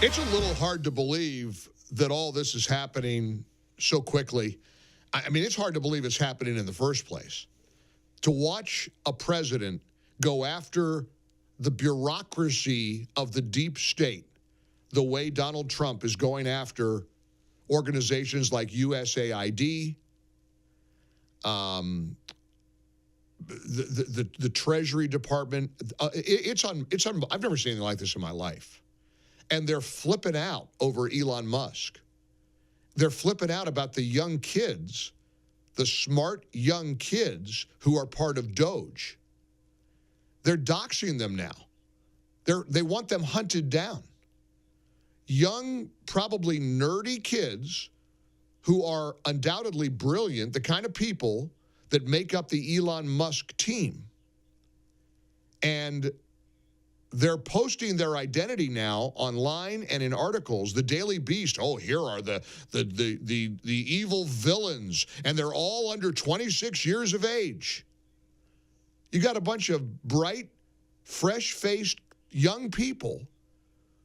It's a little hard to believe that all this is happening so quickly. I mean, it's hard to believe it's happening in the first place. To watch a president go after the bureaucracy of the deep state the way Donald Trump is going after organizations like USAID, the Treasury Department. It's on. I've never seen anything like this in my life. And they're flipping out over Elon Musk. They're flipping out about the young kids, the smart young kids who are part of DOGE. They're doxing them now. They want them hunted down. Young, probably nerdy kids who are undoubtedly brilliant, the kind of people that make up the Elon Musk team. And they're posting their identity now online and in articles. The Daily Beast, oh, here are the evil villains, and they're all under 26 years of age. You got a bunch of bright, fresh-faced young people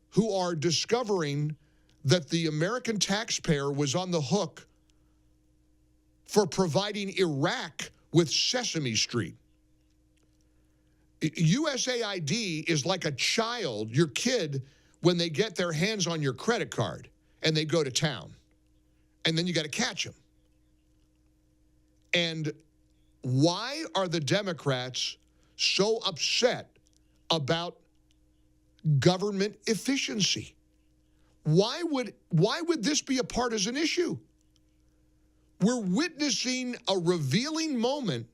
who are discovering that the American taxpayer was on the hook for providing Iraq with Sesame Street. USAID is like a child, your kid, when they get their hands on your credit card and they go to town. And then you got to catch them. And why are the Democrats so upset about government efficiency? Why would this be a partisan issue? We're witnessing a revealing moment,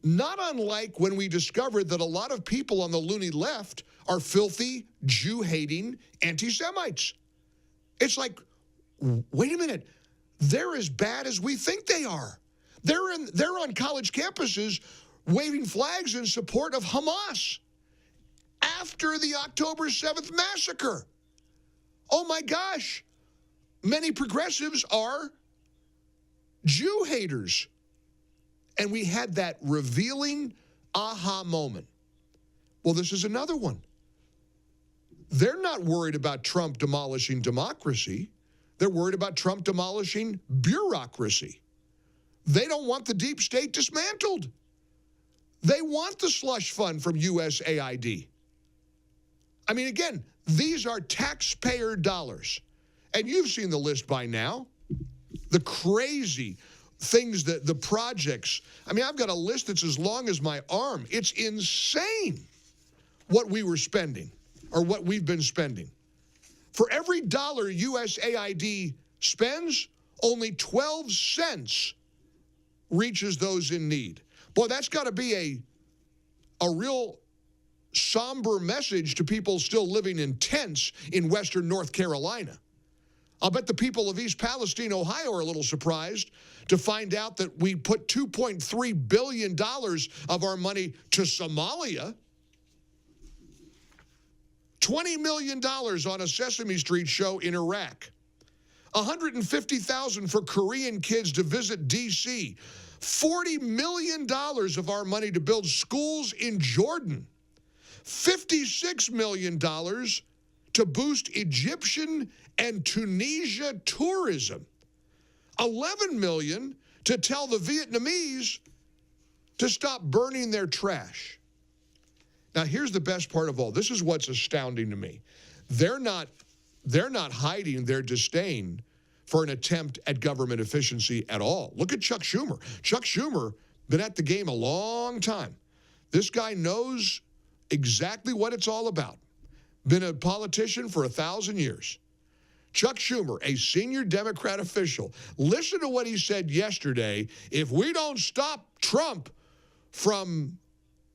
not unlike when we discovered that a lot of people on the loony left are filthy, Jew-hating anti-Semites. It's like, wait a minute, they're as bad as we think they are. They're on college campuses waving flags in support of Hamas after the October 7th massacre. Oh my gosh, many progressives are Jew haters. And we had that revealing aha moment. Well, this is another one. They're not worried about Trump demolishing democracy. They're worried about Trump demolishing bureaucracy. They don't want the deep state dismantled. They want the slush fund from USAID. I mean, again, these are taxpayer dollars. And you've seen the list by now. The crazy things, the projects. I mean, I've got a list that's as long as my arm. It's insane what we were spending or what we've been spending. For every dollar USAID spends, only 12 cents reaches those in need. Boy, that's got to be a real somber message to people still living in tents in western North Carolina. I'll bet the people of East Palestine, Ohio are a little surprised to find out that we put $2.3 billion of our money to Somalia. $20 million on a Sesame Street show in Iraq. $150,000 for Korean kids to visit D.C. $40 million of our money to build schools in Jordan. $56 million to boost Egyptian and Tunisia tourism. $11 million to tell the Vietnamese to stop burning their trash. Now, here's the best part of all. This is what's astounding to me. They're not hiding their disdain for an attempt at government efficiency at all. Look at Chuck Schumer. Chuck Schumer been at the game a long time. This guy knows exactly what it's all about. Been a politician for 1,000 years. Chuck Schumer, a senior Democrat official, listen to what he said yesterday. If we don't stop Trump from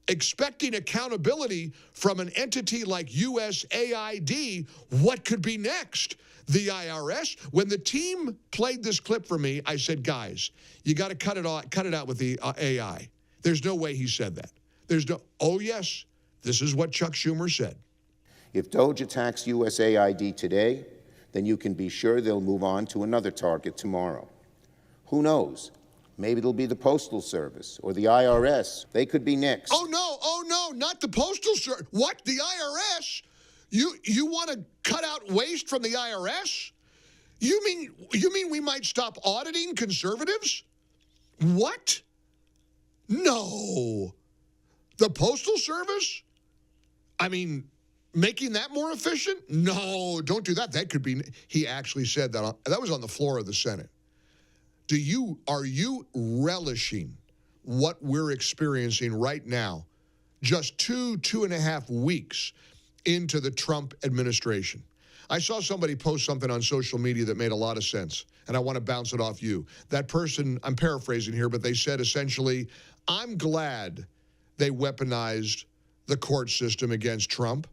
expecting accountability from an entity like USAID, what could be next? The IRS? When the team played this clip for me, I said, guys, you got to cut it out with the AI. There's no way he said that. There's no, oh yes, this is what Chuck Schumer said. If DOGE attacks USAID today, then you can be sure they'll move on to another target tomorrow. Who knows? Maybe it'll be the Postal Service or the IRS. They could be next. Oh no, not the Postal Service. What, the IRS? You want to cut out waste from the IRS? You mean we might stop auditing conservatives? What? No. The Postal Service? I mean, making that more efficient? No, don't do that. That could be, he actually said that. That was on the floor of the Senate. Are you relishing what we're experiencing right now, just 2.5 weeks into the Trump administration? I saw somebody post something on social media that made a lot of sense, and I want to bounce it off you. That person, I'm paraphrasing here, but they said essentially, I'm glad they weaponized the court system against Trump.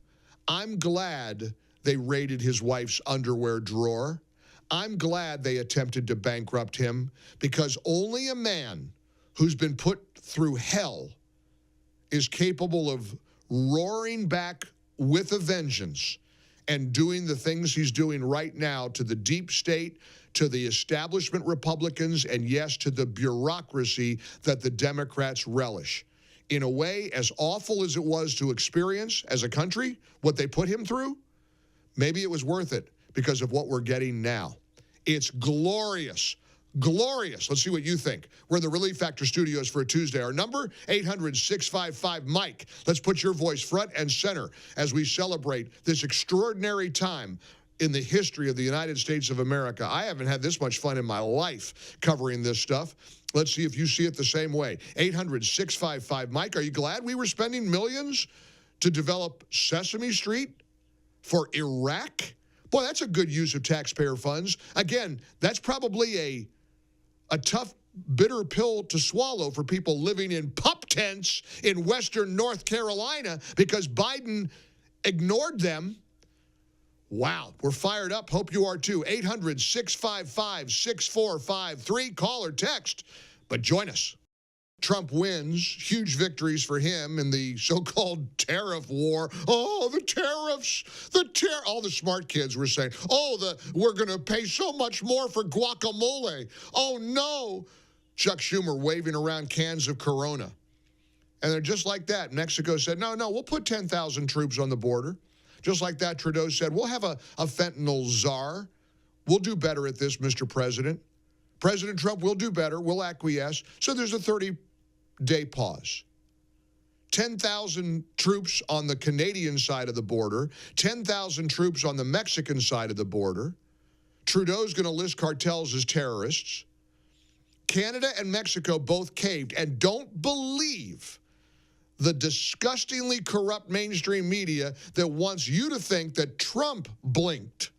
I'm glad they raided his wife's underwear drawer. I'm glad they attempted to bankrupt him, because only a man who's been put through hell is capable of roaring back with a vengeance and doing the things he's doing right now to the deep state, to the establishment Republicans, and yes, to the bureaucracy that the Democrats relish. In a way, as awful as it was to experience as a country, what they put him through, maybe it was worth it because of what we're getting now. It's glorious. Glorious. Let's see what you think. We're in the Relief Factor studios for a Tuesday. Our number, 800-655-MIKE. Let's put your voice front and center as we celebrate this extraordinary time in the history of the United States of America. I haven't had this much fun in my life covering this stuff. Let's see if you see it the same way. 800-655-MIKE. Are you glad we were spending millions to develop Sesame Street for Iraq? Boy, that's a good use of taxpayer funds. Again, that's probably a tough, bitter pill to swallow for people living in pup tents in western North Carolina because Biden ignored them. Wow, we're fired up. Hope you are too. 800-655-6453. Call or text, but join us. Trump wins, huge victories for him in the so-called tariff war. Oh, the tariffs, all the smart kids were saying, we're going to pay so much more for guacamole. Oh, no. Chuck Schumer waving around cans of Corona. And they're just like that. Mexico said, no, we'll put 10,000 troops on the border. Just like that, Trudeau said, we'll have a fentanyl czar. We'll do better at this, Mr. President. President Trump will do better. We'll acquiesce. So there's a 30-day pause. 10,000 troops on the Canadian side of the border, 10,000 troops on the Mexican side of the border. Trudeau's going to list cartels as terrorists. Canada and Mexico both caved, and don't believe the disgustingly corrupt mainstream media that wants you to think that Trump blinked.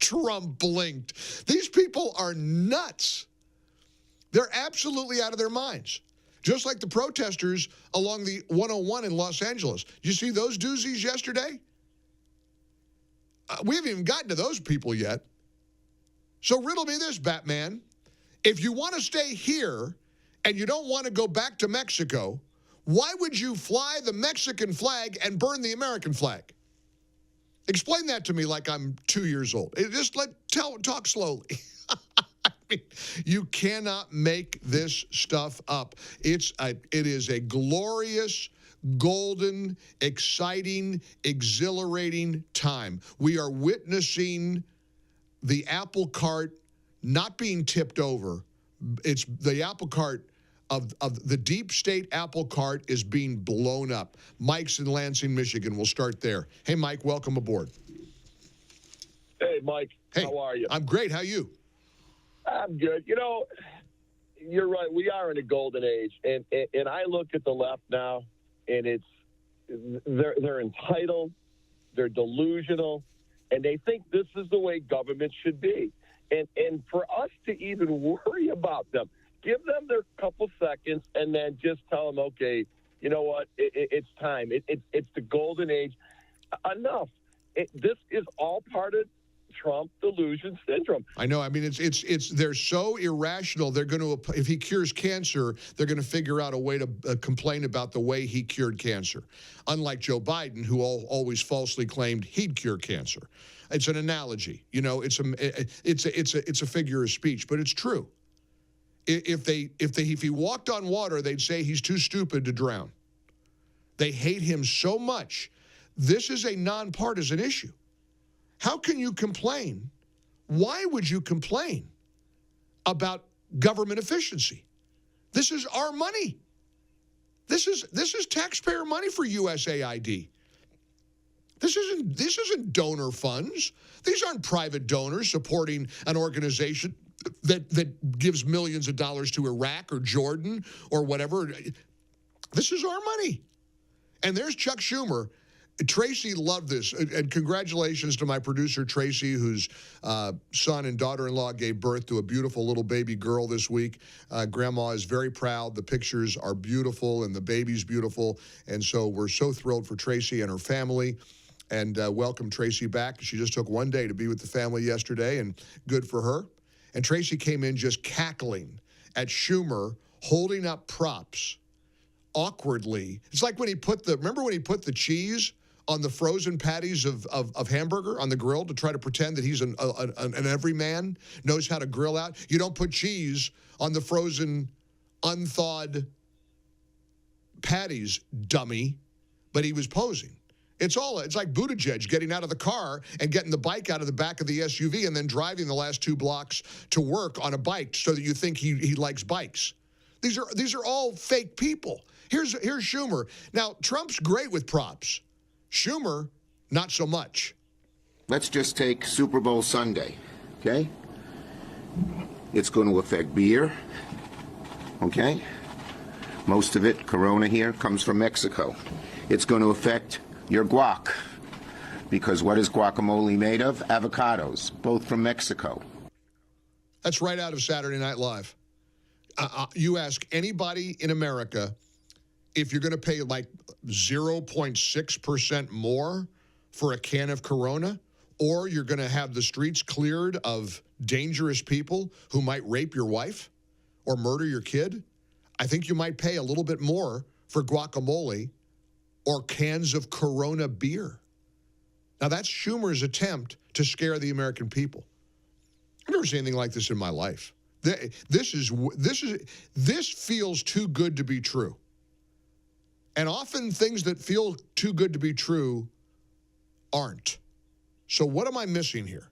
Trump blinked. These people are nuts. They're absolutely out of their minds. Just like the protesters along the 101 in Los Angeles. Did you see those doozies yesterday? We haven't even gotten to those people yet. So riddle me this, Batman. If you want to stay here and you don't want to go back to Mexico, why would you fly the Mexican flag and burn the American flag? Explain that to me like I'm 2 years old. Talk slowly. I mean, you cannot make this stuff up. It is a glorious, golden, exciting, exhilarating time. We are witnessing the apple cart not being tipped over. It's the apple cart of the deep state apple cart is being blown up. Mike's in Lansing, Michigan. We'll start there. Hey, Mike, welcome aboard. Hey, Mike. Hey, how are you? I'm great. How are you? I'm good. You know, you're right. We are in a golden age, and I look at the left now, and they're entitled, they're delusional, and they think this is the way government should be. And for us to even worry about them, give them their couple seconds and then just tell them, okay, you know what, it's time. It's the golden age. Enough. This is all part of Trump delusion syndrome. I know. I mean, they're so irrational. They're going to, if he cures cancer, they're going to figure out a way to complain about the way he cured cancer. Unlike Joe Biden, who always falsely claimed he'd cure cancer. It's an analogy. You know, it's a figure of speech, but it's true. If he walked on water, they'd say he's too stupid to drown. They hate him so much this is a nonpartisan issue. How can you complain? Why would you complain about government efficiency? This is our money. This is taxpayer money for USAID. This isn't donor funds. These aren't private donors supporting an organization that gives millions of dollars to Iraq or Jordan or whatever. This is our money. And there's Chuck Schumer. Tracy loved this. And congratulations to my producer, Tracy, whose son and daughter-in-law gave birth to a beautiful little baby girl this week. Grandma is very proud. The pictures are beautiful, and the baby's beautiful. And so we're so thrilled for Tracy and her family. And welcome Tracy back. She just took one day to be with the family yesterday, and good for her. And Tracy came in just cackling at Schumer, holding up props awkwardly. It's like when he put remember when he put the cheese on the frozen patties of hamburger on the grill to try to pretend that he's an everyman, knows how to grill out? You don't put cheese on the frozen, unthawed patties, dummy. But he was posing. It's like Buttigieg getting out of the car and getting the bike out of the back of the SUV and then driving the last 2 blocks to work on a bike so that you think he likes bikes. These are all fake people. Here's Schumer. Now, Trump's great with props. Schumer, not so much. Let's just take Super Bowl Sunday, okay? It's going to affect beer, okay? Most of it, Corona here, comes from Mexico. It's going to affect your guac, because what is guacamole made of? Avocados, both from Mexico. That's right out of Saturday Night Live. You ask anybody in America if you're going to pay like 0.6% more for a can of Corona, or you're going to have the streets cleared of dangerous people who might rape your wife or murder your kid, I think you might pay a little bit more for guacamole or cans of Corona beer. Now, that's Schumer's attempt to scare the American people. I've never seen anything like this in my life. This feels too good to be true. And often things that feel too good to be true aren't. So what am I missing here?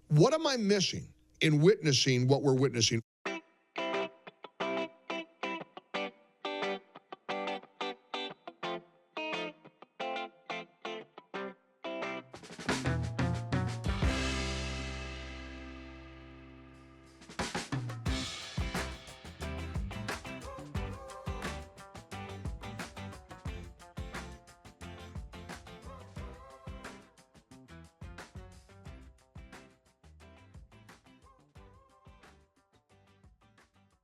What am I missing in witnessing what we're witnessing?